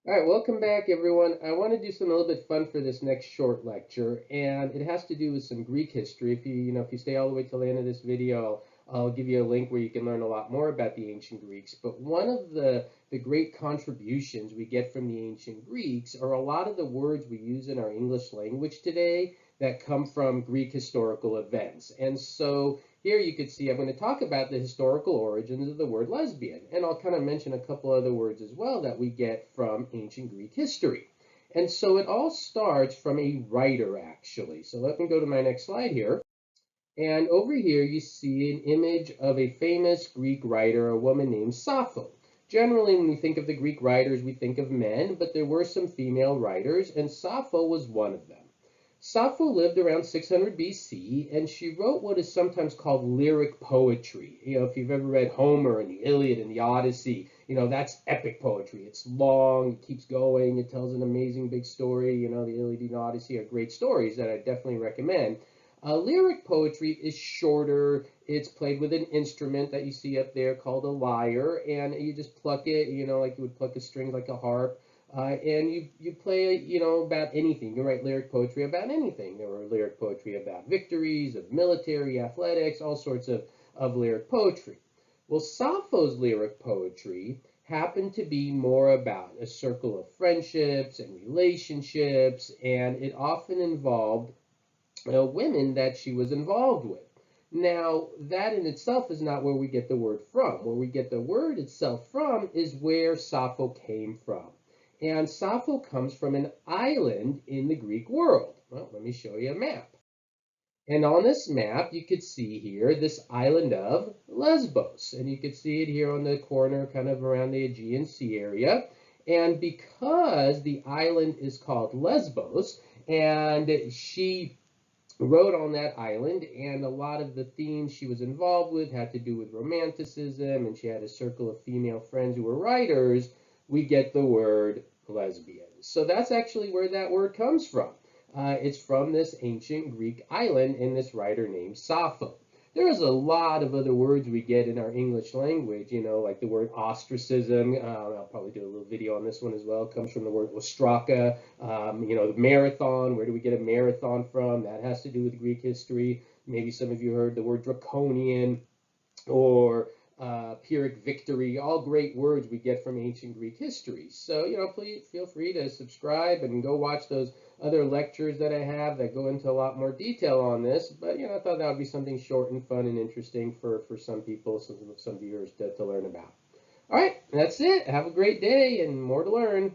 All right, welcome back, everyone. I want to do something a little bit fun for this next short lecture, and it has to do with some Greek history. If you stay all the way till the end of this video, I'll give you a link where you can learn a lot more about the ancient Greeks. But one of the great contributions we get from the ancient Greeks are a lot of the words we use in our English language today that come from Greek historical events. And so here you could see I'm going to talk about the historical origins of the word lesbian, and I'll kind of mention a couple other words as well that we get from ancient Greek history. And so it all starts from a writer, actually. So let me go to my next slide here. And over here you see an image of a famous Greek writer, a woman named Sappho. Generally, when we think of the Greek writers, we think of men, but there were some female writers, and Sappho was one of them. Sappho lived around 600 BC, and she wrote what is sometimes called lyric poetry. If you've ever read Homer and the Iliad and the Odyssey, that's epic poetry. It's long, it keeps going, it tells an amazing big story. The Iliad and Odyssey are great stories that I definitely recommend. Lyric poetry is shorter. It's played with an instrument that you see up there called a lyre, and you just pluck it, like you would pluck a string like a harp. And you play, about anything. You write lyric poetry about anything. There were lyric poetry about victories, of military, athletics, all sorts of lyric poetry. Well, Sappho's lyric poetry happened to be more about a circle of friendships and relationships, and it often involved women that she was involved with. Now, that in itself is not where we get the word from. Where we get the word itself from is where Sappho came from. And Sappho comes from an island in the Greek world. Well, let me show you a map. And on this map, you could see here this island of Lesbos. And you could see it here on the corner, kind of around the Aegean Sea area. And because the island is called Lesbos, and she wrote on that island, and a lot of the themes she was involved with had to do with romanticism, and she had a circle of female friends who were writers, we get the word lesbian. So that's actually where that word comes from. It's from this ancient Greek island and this writer named Sappho. There's a lot of other words we get in our English language, like the word ostracism. I'll probably do a little video on this one as well. It comes from the word ostraka. The marathon. Where do we get a marathon from? That has to do with Greek history. Maybe some of you heard the word draconian or Pyrrhic victory, all great words we get from ancient Greek history. So, please feel free to subscribe and go watch those other lectures that I have that go into a lot more detail on this. But, I thought that would be something short and fun and interesting for some people, some viewers to learn about. All right, that's it. Have a great day and more to learn.